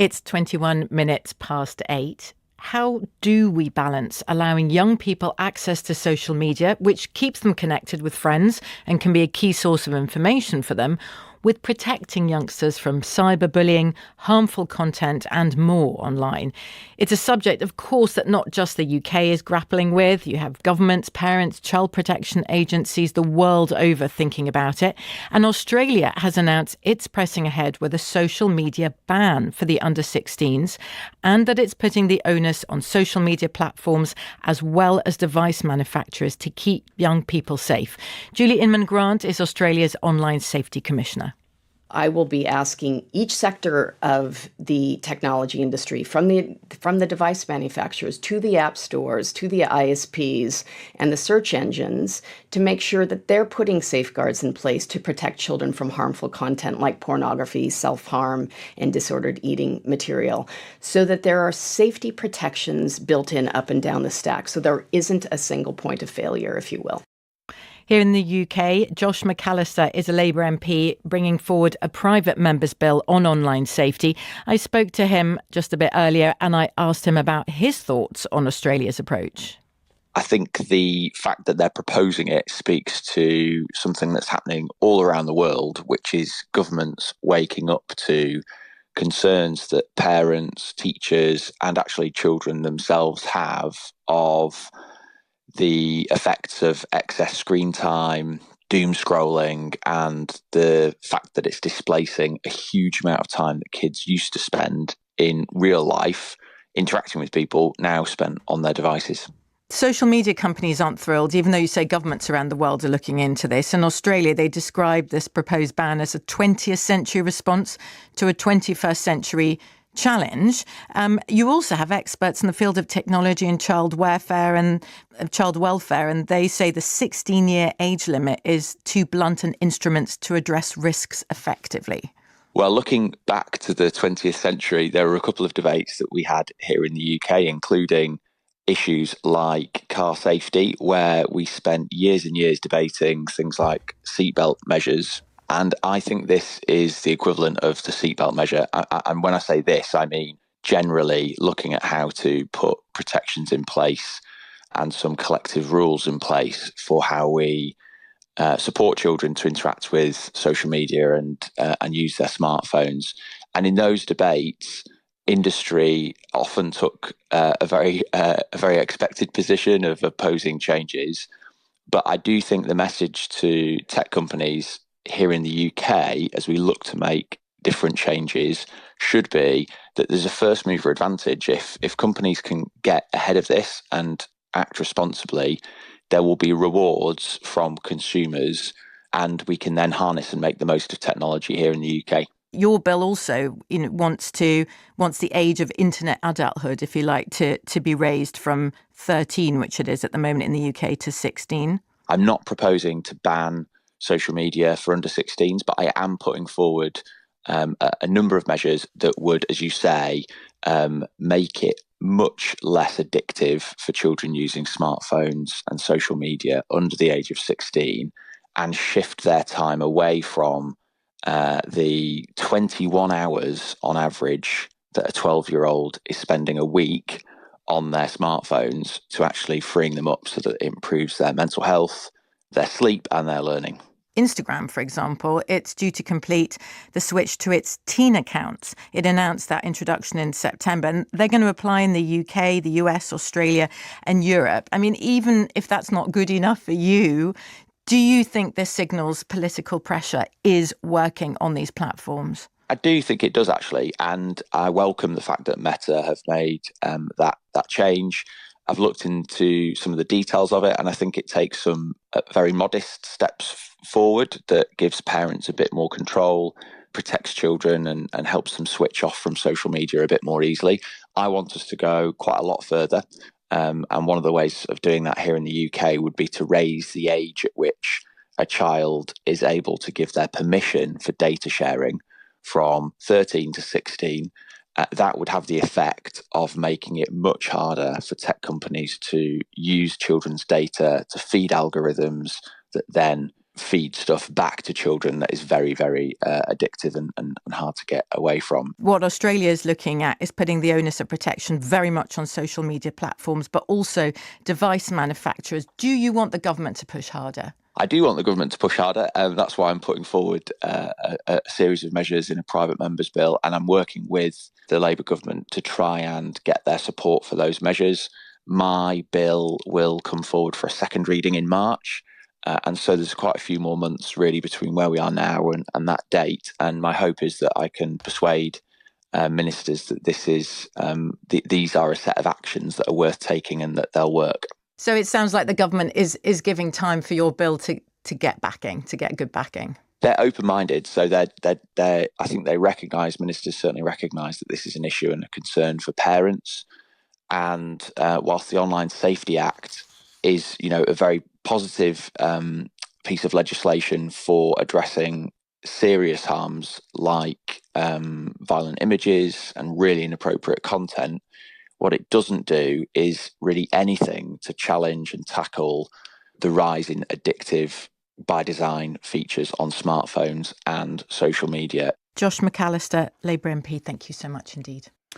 It's 21 minutes past 8. How do we balance allowing young people access to social media, which keeps them connected with friends and can be a key source of information for them, with protecting youngsters from cyberbullying, harmful content and more online? It's a subject, of course, that not just the UK is grappling with. You have governments, parents, child protection agencies the world over thinking about it. And Australia has announced it's pressing ahead with a social media ban for the under-16s, and that it's putting the onus on social media platforms as well as device manufacturers to keep young people safe. Julie Inman-Grant is Australia's Online Safety Commissioner. I will be asking each sector of the technology industry, from the device manufacturers to the app stores, to the ISPs and the search engines, to make sure that they're putting safeguards in place to protect children from harmful content like pornography, self-harm, and disordered eating material, so that there are safety protections built in up and down the stack, so there isn't a single point of failure, if you will. Here in the UK, Josh McAllister is a Labour MP bringing forward a private member's bill on online safety. I spoke to him just a bit earlier and I asked him about his thoughts on Australia's approach. I think the fact that they're proposing it speaks to something that's happening all around the world, which is governments waking up to concerns that parents, teachers, and actually children themselves have of the effects of excess screen time, doom scrolling, and the fact that it's displacing a huge amount of time that kids used to spend in real life interacting with people, now spent on their devices. Social media companies aren't thrilled, even though you say governments around the world are looking into this. In Australia, they describe this proposed ban as a 20th century response to a 21st century challenge. You also have experts in the field of technology and child welfare, and they say the 16-year age limit is too blunt an instrument to address risks effectively. Well, looking back to the 20th century, there were a couple of debates that we had here in the UK, including issues like car safety, where we spent years and years debating things like seatbelt measures. And I think this is the equivalent of the seatbelt measure. And when I say this, I mean generally looking at how to put protections in place and some collective rules in place for how we support children to interact with social media and use their smartphones. And in those debates, industry often took a very expected position of opposing changes. But I do think the message to tech companies here in the UK, as we look to make different changes, should be that there's a first mover advantage. If companies can get ahead of this and act responsibly, there will be rewards from consumers, and we can then harness and make the most of technology here in the UK. Your bill also wants the age of internet adulthood, if you like, to be raised from 13, which it is at the moment in the UK, to 16. I'm not proposing to ban social media for under 16s, but I am putting forward a number of measures that would, as you say, make it much less addictive for children using smartphones and social media under the age of 16, and shift their time away from the 21 hours on average that a 12-year-old is spending a week on their smartphones, to actually freeing them up so that it improves their mental health, their sleep and their learning. Instagram, for example, it's due to complete the switch to its teen accounts. It announced that introduction in September, and they're going to apply in the UK, the US, Australia and Europe. I mean, even if that's not good enough for you, do you think this signals political pressure is working on these platforms? I do think it does, actually, and I welcome the fact that Meta have made that change. I've looked into some of the details of it, and I think it takes some very modest steps forward that gives parents a bit more control, protects children, and helps them switch off from social media a bit more easily. I want us to go quite a lot further. And one of the ways of doing that here in the UK would be to raise the age at which a child is able to give their permission for data sharing from 13 to 16. That would have the effect of making it much harder for tech companies to use children's data to feed algorithms that then feed stuff back to children that is very, very addictive and hard to get away from. What Australia is looking at is putting the onus of protection very much on social media platforms, but also device manufacturers. Do you want the government to push harder? I do want the government to push harder. That's why I'm putting forward a series of measures in a private member's bill, and I'm working with the Labour government to try and get their support for those measures. My bill will come forward for a second reading in March. And so there's quite a few more months really between where we are now and that date. And my hope is that I can persuade ministers that this is these are a set of actions that are worth taking and that they'll work. So it sounds like the government is giving time for your bill to get backing, to get good backing. They're open-minded, so I think they recognise, ministers certainly recognise that this is an issue and a concern for parents. And whilst the Online Safety Act is, a very positive piece of legislation for addressing serious harms like violent images and really inappropriate content, what it doesn't do is really anything to challenge and tackle the rise in addictive by design features on smartphones and social media. Josh McAllister, Labour MP, thank you so much indeed.